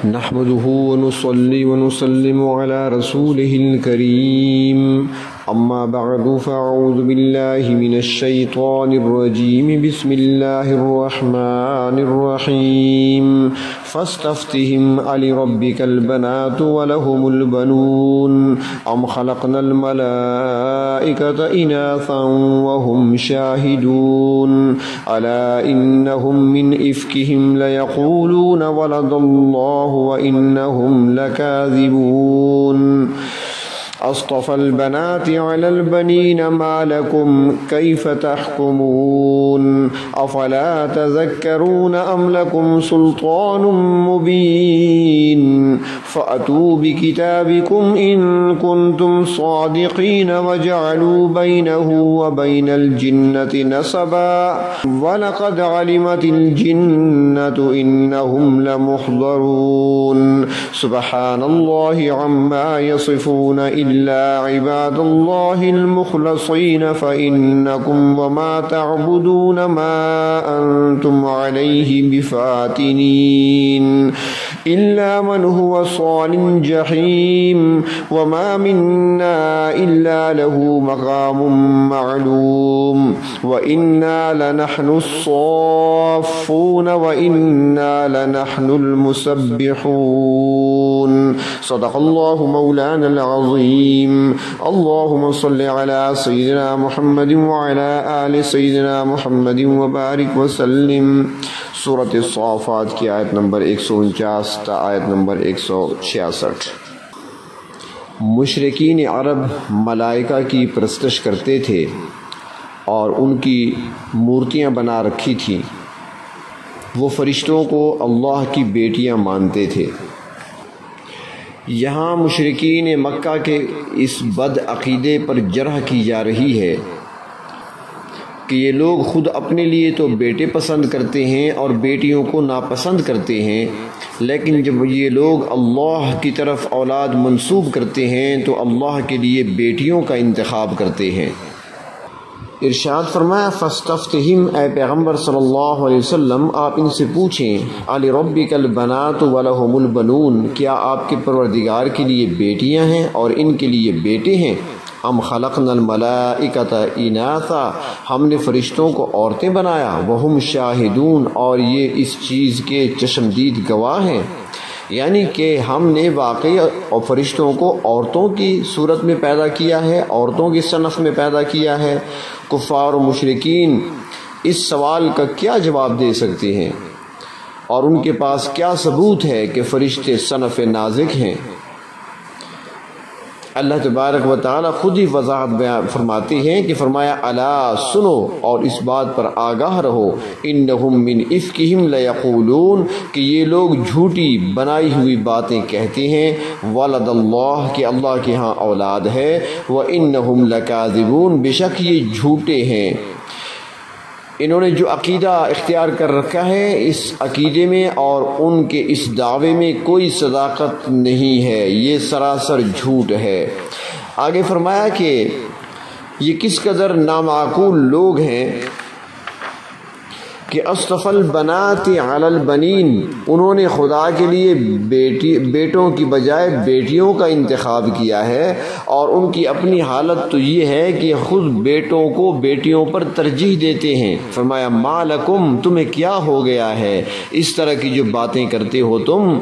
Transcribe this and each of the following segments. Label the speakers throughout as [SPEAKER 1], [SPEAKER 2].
[SPEAKER 1] نحمده ونصلي ونسلم على رسوله الكريم أما بعد فأعوذ بالله من الشيطان الرجيم بسم الله الرحمن الرحيم فاستفتهم ألربك البنات ولهم البنون أم خلقنا الملائكة إناثا وهم شاهدون ألا إنهم من إفكهم ليقولون ولد الله وإنهم لكاذبون أصطفى البنات على البنين ما لكم كيف تحكمون أفلا تذكرون أم لكم سلطان مبين فأتوا بكتابكم إن كنتم صادقين وجعلوا بينه وبين الجنة نسبا ولقد علمت الجنة إنهم لمحضرون سبحان الله عما يصفون إلا عباد الله المخلصين فإنكم وما تعبدون ما أنتم عليه بفاتنين إلا من هو صال الجحيم وما منا إلا له مقام معلوم وإنا لنحن الصافون وإنا لنحن المسبحون صدق الله مولانا العظيم اللهم صل على سيدنا محمد وعلى آل سيدنا محمد وبارك وسلم سورۃ الصافات کی آیت نمبر 149 تا آیت نمبر 166۔ مشرکین عرب ملائکہ کی پرستش کرتے تھے اور ان کی مورتیاں بنا رکھی تھیں۔ وہ فرشتوں کو اللہ کی بیٹیاں مانتے تھے۔ یہاں مشرکین مکہ کے اس بد عقیدے پر جرح کی جا رہی ہے کہ یہ لوگ خود اپنے لیے تو بیٹے پسند کرتے ہیں اور بیٹیوں کو ناپسند کرتے ہیں، لیکن جب یہ لوگ اللہ کی طرف اولاد منسوب کرتے ہیں تو اللہ کے لیے بیٹیوں کا انتخاب کرتے ہیں۔ ارشاد فرمایا فاستفتہم، اے پیغمبر صلی اللہ علیہ وسلم آپ ان سے پوچھیں لربک البنات ولہم البنون، کیا آپ کے پروردگار کے لیے بیٹیاں ہیں اور ان کے لیے بیٹے ہیں؟ ام خلقنا الملائکۃ اناثا، ہم نے فرشتوں کو عورتیں بنایا، وہم شاہدون، اور یہ اس چیز کے چشمدید گواہ ہیں، یعنی کہ ہم نے واقعی اور فرشتوں کو عورتوں کی صورت میں پیدا کیا ہے، عورتوں کی صنف میں پیدا کیا ہے۔ کفار و مشرکین اس سوال کا کیا جواب دے سکتے ہیں اور ان کے پاس کیا ثبوت ہے کہ فرشتے صنف نازک ہیں؟ اللہ تبارک و تعالی خود ہی وضاحت بیان فرماتے ہیں کہ فرمایا الا سنو، اور اس بات پر آگاہ رہو، انہم من افکہم لیقولون، کہ یہ لوگ جھوٹی بنائی ہوئی باتیں کہتے ہیں، ولد اللہ، کہ اللہ کے ہاں اولاد ہے، وانہم لکاذبون، بے شک یہ جھوٹے ہیں۔ انہوں نے جو عقیدہ اختیار کر رکھا ہے، اس عقیدے میں اور ان کے اس دعوے میں کوئی صداقت نہیں ہے، یہ سراسر جھوٹ ہے۔ آگے فرمایا کہ یہ کس قدر نامعقول لوگ ہیں کہ اصطفى البنات علی البنین، انہوں نے خدا کے لیے بیٹوں کی بجائے بیٹیوں کا انتخاب کیا ہے، اور ان کی اپنی حالت تو یہ ہے کہ خود بیٹوں کو بیٹیوں پر ترجیح دیتے ہیں۔ فرمایا ما لکم، تمہیں کیا ہو گیا ہے، اس طرح کی جو باتیں کرتے ہو تم،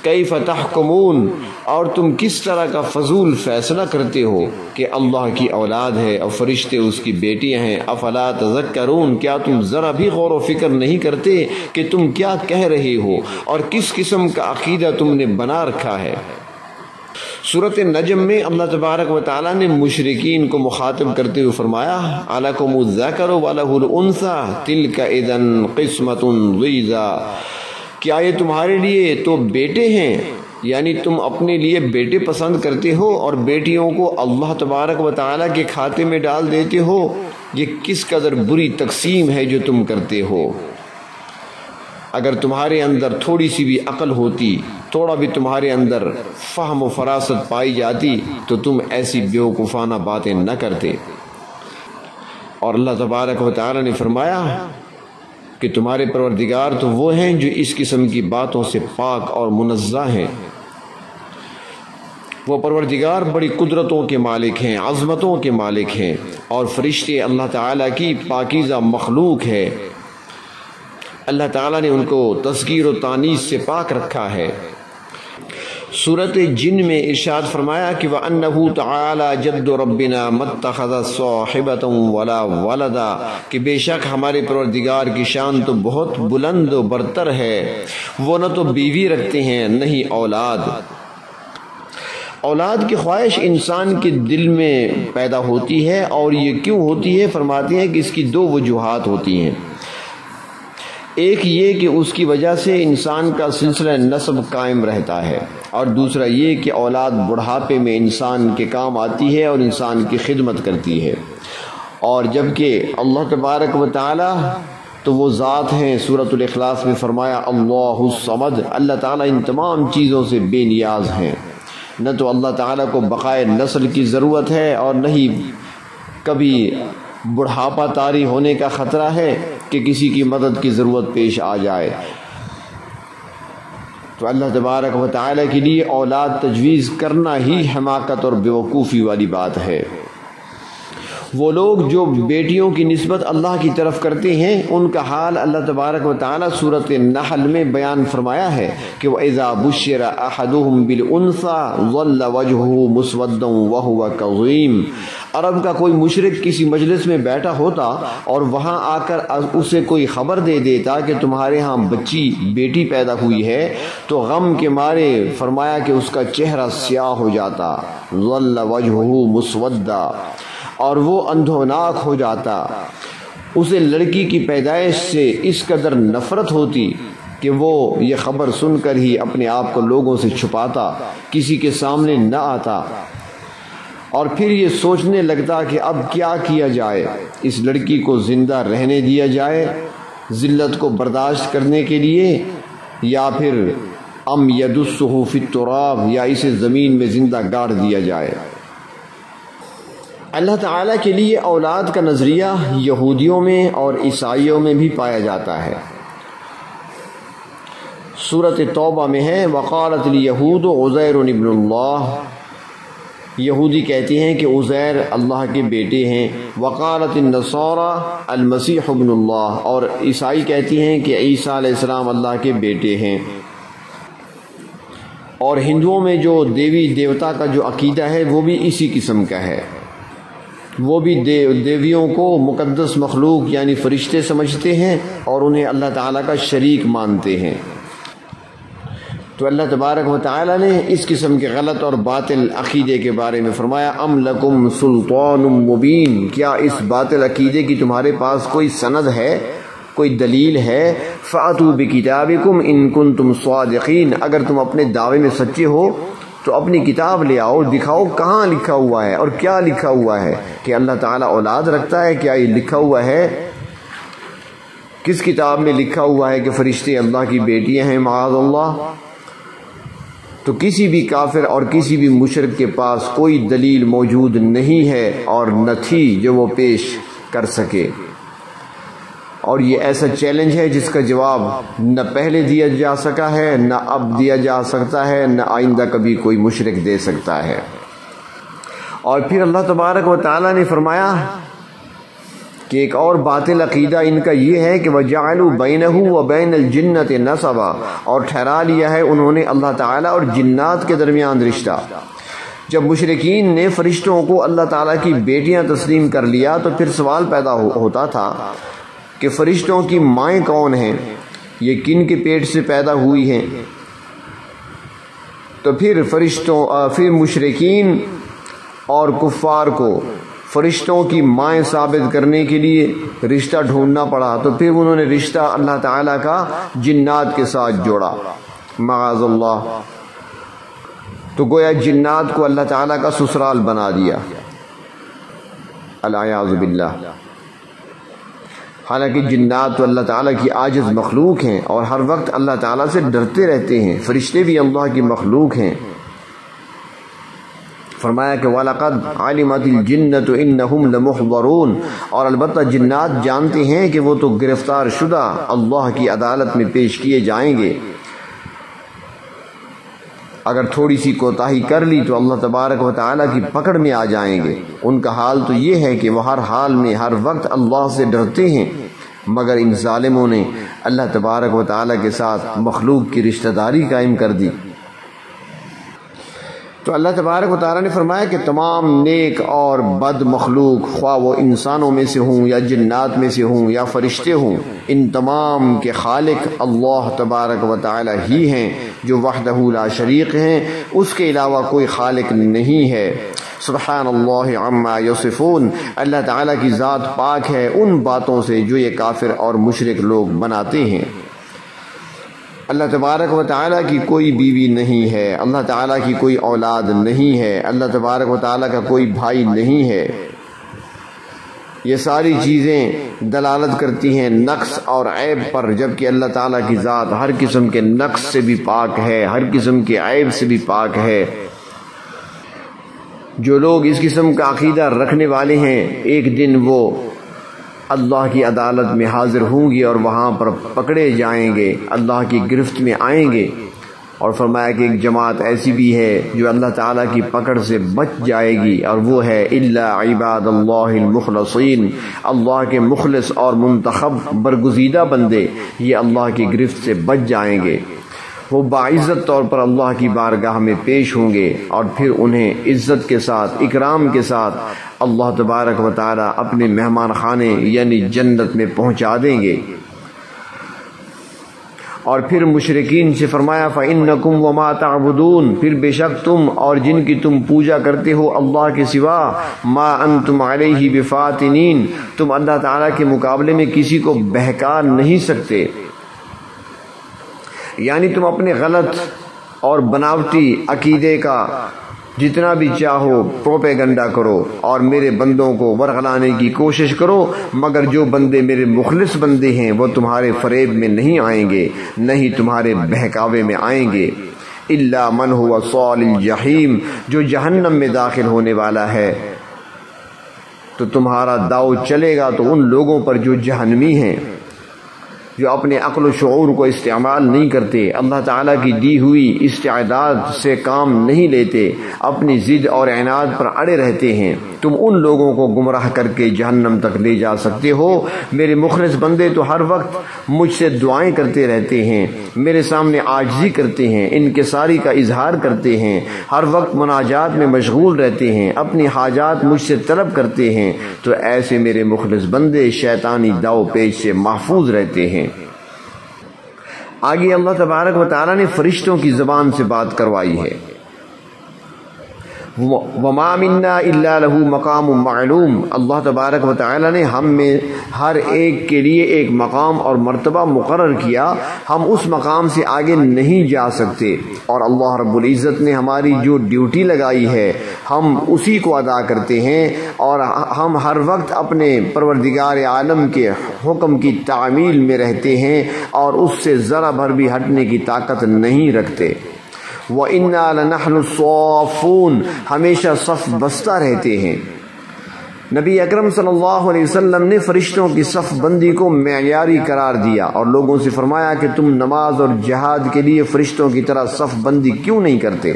[SPEAKER 1] کیف تحکمون، اور تم کس طرح کا فضول فیصلہ کرتے ہو کہ اللہ کی اولاد ہے اور فرشتے اس کی بیٹیاں ہیں۔ افلا تذکرون، کیا تم ذرا بھی غور و فکر نہیں کرتے کہ تم کیا کہہ رہے ہو اور کس قسم کا عقیدہ تم نے بنا رکھا ہے؟ سورۃ النجم میں اللہ تبارک و تعالیٰ نے مشرکین کو مخاطب کرتے ہوئے فرمایا الکم الذکر ولہ الانثی تلک اذا قسمۃ ضیزی، کیا یہ تمہارے لیے تو بیٹے ہیں، یعنی تم اپنے لیے بیٹے پسند کرتے ہو اور بیٹیوں کو اللہ تبارک و تعالیٰ کے کھاتے میں ڈال دیتے ہو، یہ کس قدر بری تقسیم ہے جو تم کرتے ہو۔ اگر تمہارے اندر تھوڑی سی بھی عقل ہوتی، تھوڑا بھی تمہارے اندر فہم و فراست پائی جاتی تو تم ایسی بیوقوفانہ باتیں نہ کرتے۔ اور اللہ تبارک و تعالیٰ نے فرمایا کہ تمہارے پروردگار تو وہ ہیں جو اس قسم کی باتوں سے پاک اور منزہ ہیں۔ وہ پروردگار بڑی قدرتوں کے مالک ہیں، عظمتوں کے مالک ہیں، اور فرشتے اللہ تعالیٰ کی پاکیزہ مخلوق ہے۔ اللہ تعالیٰ نے ان کو تذکیر و تانیث سے پاک رکھا ہے۔ سورۃ جن میں ارشاد فرمایا کہ وَأَنَّهُ تَعَالَى جَدُّ رَبِّنَا مَا اتَّخَذَ صَاحِبَةً وَلَا وَلَدًا، کہ بے شک ہمارے پروردگار کی شان تو بہت بلند و برتر ہے، وہ نہ تو بیوی رکھتے ہیں نہ ہی اولاد۔ اولاد کی خواہش انسان کے دل میں پیدا ہوتی ہے، اور یہ کیوں ہوتی ہے؟ فرماتے ہیں کہ اس کی دو وجوہات ہوتی ہیں۔ ایک یہ کہ اس کی وجہ سے انسان کا سلسلہ نسب قائم رہتا ہے، اور دوسرا یہ کہ اولاد بڑھاپے میں انسان کے کام آتی ہے اور انسان کی خدمت کرتی ہے۔ اور جبکہ اللہ تبارک و تعالی تو وہ ذات ہیں، سورۃ الاخلاص میں فرمایا اللہ الصمد، اللہ تعالیٰ ان تمام چیزوں سے بے نیاز ہیں۔ نہ تو اللہ تعالیٰ کو بقائے نسل کی ضرورت ہے، اور نہ ہی کبھی بڑھاپا طاری ہونے کا خطرہ ہے کہ کسی کی مدد کی ضرورت پیش آ جائے۔ تو اللہ تبارک و تعالیٰ کے لیے اولاد تجویز کرنا ہی حماقت اور بیوقوفی والی بات ہے۔ وہ لوگ جو بیٹیوں کی نسبت اللہ کی طرف کرتے ہیں، ان کا حال اللہ تبارک و تعالیٰ سورۃ النحل میں بیان فرمایا ہے کہ وَإِذَا بُشِّرَ أَحَدُهُمْ بِالْأُنثَىٰ ظَلَّ وَجْهُهُ مُسْوَدًّا وَهُوَ كَظِيمٌ۔ عرب کا کوئی مشرک کسی مجلس میں بیٹھا ہوتا اور وہاں آ کر اسے کوئی خبر دے دیتا کہ تمہارے ہاں بیٹی پیدا ہوئی ہے، تو غم کے مارے فرمایا کہ اس کا چہرہ سیاہ ہو جاتا، ظَلَّ وَجْهُهُ مُسْوَدًّا، اور وہ اندھوناک ہو جاتا۔ اسے لڑکی کی پیدائش سے اس قدر نفرت ہوتی کہ وہ یہ خبر سن کر ہی اپنے آپ کو لوگوں سے چھپاتا، کسی کے سامنے نہ آتا، اور پھر یہ سوچنے لگتا کہ اب کیا کیا جائے، اس لڑکی کو زندہ رہنے دیا جائے ذلت کو برداشت کرنے کے لیے، یا پھر ام یدسہ فی التراب، یا اسے زمین میں زندہ گاڑ دیا جائے۔ اللہ تعالیٰ کے لیے اولاد کا نظریہ یہودیوں میں اور عیسائیوں میں بھی پایا جاتا ہے۔ سورۃ توبہ میں ہے وقالت الیہود عزیر ابن اللہ، یہودی کہتے ہیں کہ عزیر اللہ کے بیٹے ہیں، وقالت النصارى المسیح ابن اللہ، اور عیسائی کہتی ہیں کہ عیسیٰ علیہ السلام اللہ کے بیٹے ہیں۔ اور ہندوؤں میں جو دیوی دیوتا کا جو عقیدہ ہے وہ بھی اسی قسم کا ہے، وہ بھی دیویوں کو مقدس مخلوق یعنی فرشتے سمجھتے ہیں اور انہیں اللہ تعالیٰ کا شریک مانتے ہیں۔ تو اللہ تبارک و تعالیٰ نے اس قسم کے غلط اور باطل عقیدے کے بارے میں فرمایا ام لکم سلطان مبین، کیا اس باطل عقیدے کی تمہارے پاس کوئی سند ہے، کوئی دلیل ہے؟ فاتوا بکتابکم ان کنتم صادقین، اگر تم اپنے دعوے میں سچے ہو تو اپنی کتاب لے آؤ، دکھاؤ کہاں لکھا ہوا ہے اور کیا لکھا ہوا ہے کہ اللہ تعالیٰ اولاد رکھتا ہے، کیا یہ لکھا ہوا ہے؟ کس کتاب میں لکھا ہوا ہے کہ فرشتے اللہ کی بیٹیاں ہیں؟ معاذ اللہ۔ تو کسی بھی کافر اور کسی بھی مشرک کے پاس کوئی دلیل موجود نہیں ہے اور نہ تھی جو وہ پیش کر سکے، اور یہ ایسا چیلنج ہے جس کا جواب نہ پہلے دیا جا سکا ہے، نہ اب دیا جا سکتا ہے، نہ آئندہ کبھی کوئی مشرک دے سکتا ہے۔ اور پھر اللہ تبارک و تعالیٰ نے فرمایا کہ ایک اور باطل عقیدہ ان کا یہ ہے کہ وَجَعَلُوا بَيْنَهُ وَبَيْنَ الْجِنَّةِ نَسَبًا، اور ٹھہرا لیا ہے انہوں نے اللہ تعالیٰ اور جنات کے درمیان رشتہ۔ جب مشرکین نے فرشتوں کو اللہ تعالیٰ کی بیٹیاں تسلیم کر لیا تو پھر سوال پیدا ہوتا تھا کہ فرشتوں کی مائیں کون ہیں، یہ کن کے پیٹ سے پیدا ہوئی ہیں؟ تو پھر مشرکین اور کفار کو فرشتوں کی مائیں ثابت کرنے کے لیے رشتہ ڈھونڈنا پڑا، تو پھر انہوں نے رشتہ اللہ تعالیٰ کا جنات کے ساتھ جوڑا، معاذ اللہ۔ تو گویا جنات کو اللہ تعالیٰ کا سسرال بنا دیا، العیاذ باللہ۔ حالانکہ جنات تو اللہ تعالیٰ کی عاجز مخلوق ہیں اور ہر وقت اللہ تعالیٰ سے ڈرتے رہتے ہیں، فرشتے بھی اللہ کی مخلوق ہیں۔ فرمایا کہ وَلَقَدْ عَلِمَتِ الْجِنَّةُ إِنَّهُمْ لَمُحْضَرُونَ، اور البتہ جنات جانتے ہیں کہ وہ تو گرفتار شدہ اللہ کی عدالت میں پیش کیے جائیں گے۔ اگر تھوڑی سی کوتاہی کر لی تو اللہ تبارک و تعالیٰ کی پکڑ میں آ جائیں گے۔ ان کا حال تو یہ ہے کہ وہ ہر حال میں ہر وقت اللہ سے ڈرتے ہیں، مگر ان ظالموں نے اللہ تبارک و تعالیٰ کے ساتھ مخلوق کی رشتہ داری قائم کر دی۔ تو اللہ تبارک و تعالیٰ نے فرمایا کہ تمام نیک اور بد مخلوق، خواہ وہ انسانوں میں سے ہوں یا جنات میں سے ہوں یا فرشتے ہوں، ان تمام کے خالق اللہ تبارک و تعالیٰ ہی ہیں جو وحدہ لا شریک ہیں، اس کے علاوہ کوئی خالق نہیں ہے۔ سبحان اللہ عما یصفون، اللہ تعالیٰ کی ذات پاک ہے ان باتوں سے جو یہ کافر اور مشرک لوگ بناتے ہیں۔ اللہ تبارک و تعالیٰ کی کوئی بیوی نہیں ہے، اللہ تعالیٰ کی کوئی اولاد نہیں ہے، اللہ تبارک و تعالیٰ کا کوئی بھائی نہیں ہے۔ یہ ساری چیزیں دلالت کرتی ہیں نقص اور عیب پر، جبکہ اللہ تعالیٰ کی ذات ہر قسم کے نقص سے بھی پاک ہے، ہر قسم کے عیب سے بھی پاک ہے۔ جو لوگ اس قسم کا عقیدہ رکھنے والے ہیں، ایک دن وہ اللہ کی عدالت میں حاضر ہوں گے اور وہاں پر پکڑے جائیں گے، اللہ کی گرفت میں آئیں گے۔ اور فرمایا کہ ایک جماعت ایسی بھی ہے جو اللہ تعالیٰ کی پکڑ سے بچ جائے گی، اور وہ ہے الا عباد اللہ المخلصین، اللہ کے مخلص اور منتخب برگزیدہ بندے، یہ اللہ کی گرفت سے بچ جائیں گے۔ وہ باعزت طور پر اللہ کی بارگاہ میں پیش ہوں گے، اور پھر انہیں عزت کے ساتھ، اکرام کے ساتھ اللہ تبارک و تعالی اپنے مہمان خانے یعنی جنت میں پہنچا دیں گے۔ اور پھر مشرکین سے فرمایا فَإِنَّكُمْ وَمَا تَعْبُدُونَ، پھر بے شک تم اور جن کی تم پوجا کرتے ہو اللہ کے سوا، مَا أَنْتُمْ عَلَيْهِ بِفَاتِنِينَ، تم اللہ تعالیٰ کے مقابلے میں کسی کو بہکا نہیں سکتے۔ یعنی تم اپنے غلط اور بناوٹی عقیدے کا جتنا بھی چاہو پروپیگنڈا کرو اور میرے بندوں کو ورغلانے کی کوشش کرو، مگر جو بندے میرے مخلص بندے ہیں وہ تمہارے فریب میں نہیں آئیں گے، نہ ہی تمہارے بہکاوے میں آئیں گے۔ الا من هو صال الجحیم، جو جہنم میں داخل ہونے والا ہے تو تمہارا داؤ چلے گا تو ان لوگوں پر جو جہنمی ہیں، جو اپنے عقل و شعور کو استعمال نہیں کرتے، اللہ تعالیٰ کی دی ہوئی استعداد سے کام نہیں لیتے، اپنی ضد اور عناد پر اڑے رہتے ہیں، تم ان لوگوں کو گمراہ کر کے جہنم تک لے جا سکتے ہو۔ میرے مخلص بندے تو ہر وقت مجھ سے دعائیں کرتے رہتے ہیں، میرے سامنے عاجزی کرتے ہیں، انکساری کا اظہار کرتے ہیں، ہر وقت مناجات میں مشغول رہتے ہیں، اپنی حاجات مجھ سے طلب کرتے ہیں، تو ایسے میرے مخلص بندے شیطانی داؤ پیچ سے محفوظ رہتے ہیں۔ آگے اللہ تبارک و تعالیٰ نے فرشتوں کی زبان سے بات کروائی ہے، وَمَا مِنَّا إِلَّا لَهُ مَقَامٌ مَعْلُوم، اللہ تبارک و تعالیٰ نے ہم میں ہر ایک کے لیے ایک مقام اور مرتبہ مقرر کیا، ہم اس مقام سے آگے نہیں جا سکتے، اور اللہ رب العزت نے ہماری جو ڈیوٹی لگائی ہے ہم اسی کو ادا کرتے ہیں، اور ہم ہر وقت اپنے پروردگار عالم کے حکم کی تعمیل میں رہتے ہیں اور اس سے ذرا بھر بھی ہٹنے کی طاقت نہیں رکھتے۔ وَإِنَّا لَنَحْنُ الصَّافُونَ، ہمیشہ صف بستہ رہتے ہیں۔ نبی اکرم صلی اللہ علیہ وسلم نے فرشتوں کی صف بندی کو معیاری قرار دیا اور لوگوں سے فرمایا کہ تم نماز اور جہاد کے لیے فرشتوں کی طرح صف بندی کیوں نہیں کرتے؟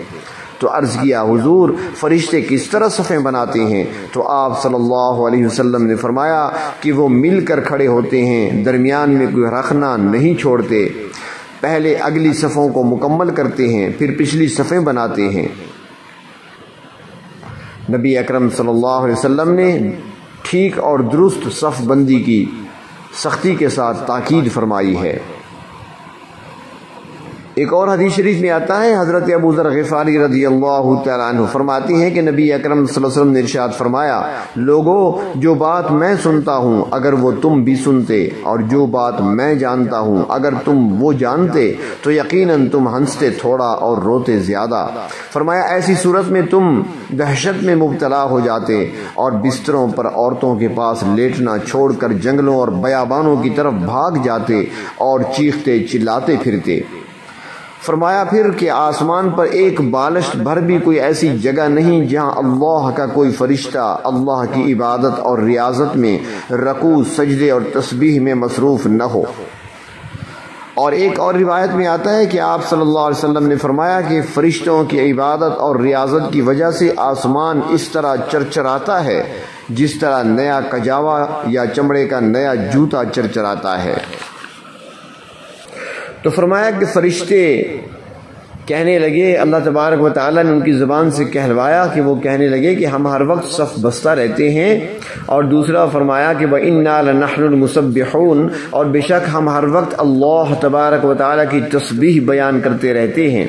[SPEAKER 1] تو عرض کیا حضور فرشتے کس طرح صفیں بناتے ہیں؟ تو آپ صلی اللہ علیہ وسلم نے فرمایا کہ وہ مل کر کھڑے ہوتے ہیں، درمیان میں کوئی رکھنا نہیں چھوڑتے، پہلے اگلی صفوں کو مکمل کرتے ہیں، پھر پچھلی صفیں بناتے ہیں۔ نبی اکرم صلی اللہ علیہ وسلم نے ٹھیک اور درست صف بندی کی سختی کے ساتھ تاکید فرمائی ہے۔ ایک اور حدیث شریف میں آتا ہے، حضرت ابو ذر غفاری رضی اللہ تعالیٰ عنہ فرماتی ہیں کہ نبی اکرم صلی اللہ علیہ وسلم نے ارشاد فرمایا، لوگو جو بات میں سنتا ہوں اگر وہ تم بھی سنتے، اور جو بات میں جانتا ہوں اگر تم وہ جانتے، تو یقیناً تم ہنستے تھوڑا اور روتے زیادہ۔ فرمایا ایسی صورت میں تم دہشت میں مبتلا ہو جاتے اور بستروں پر عورتوں کے پاس لیٹنا چھوڑ کر جنگلوں اور بیابانوں کی طرف بھاگ جاتے اور چیختے چلاتے پھرتے۔ فرمایا پھر کہ آسمان پر ایک بالشت بھر بھی کوئی ایسی جگہ نہیں جہاں اللہ کا کوئی فرشتہ اللہ کی عبادت اور ریاضت میں، رکوع، سجدے اور تسبیح میں مصروف نہ ہو۔ اور ایک اور روایت میں آتا ہے کہ آپ صلی اللہ علیہ وسلم نے فرمایا کہ فرشتوں کی عبادت اور ریاضت کی وجہ سے آسمان اس طرح چرچراتا ہے جس طرح نیا کجاوا یا چمڑے کا نیا جوتا چرچراتا ہے۔ تو فرمایا کہ فرشتے کہنے لگے، اللہ تبارک و تعالیٰ نے ان کی زبان سے کہلوایا کہ وہ کہنے لگے کہ ہم ہر وقت صف بستہ رہتے ہیں، اور دوسرا فرمایا کہ وَإِنَّا لَنَحْنُ الْمُسَبِّحُونَ، اور بے شک ہم ہر وقت اللہ تبارک و تعالیٰ کی تسبیح بیان کرتے رہتے ہیں۔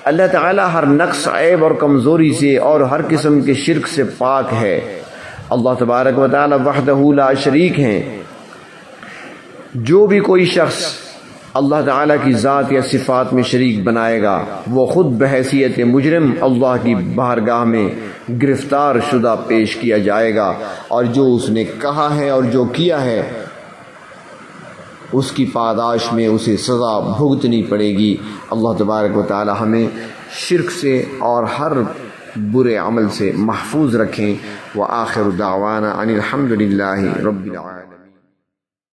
[SPEAKER 1] اللہ تعالیٰ ہر نقص، عیب اور کمزوری سے اور ہر قسم کے شرک سے پاک ہے۔ اللہ تبارک و تعالیٰ وحدہ لا شریک ہیں۔ جو بھی کوئی شخص اللہ تعالیٰ کی ذات یا صفات میں شریک بنائے گا وہ خود بحیثیت مجرم اللہ کی بارگاہ میں گرفتار شدہ پیش کیا جائے گا، اور جو اس نے کہا ہے اور جو کیا ہے اس کی پاداش میں اسے سزا بھگتنی پڑے گی۔ اللہ تبارک و تعالی ہمیں شرک سے اور ہر برے عمل سے محفوظ رکھیں۔ وآخر دعوانا ان الحمد للہ رب العالمین۔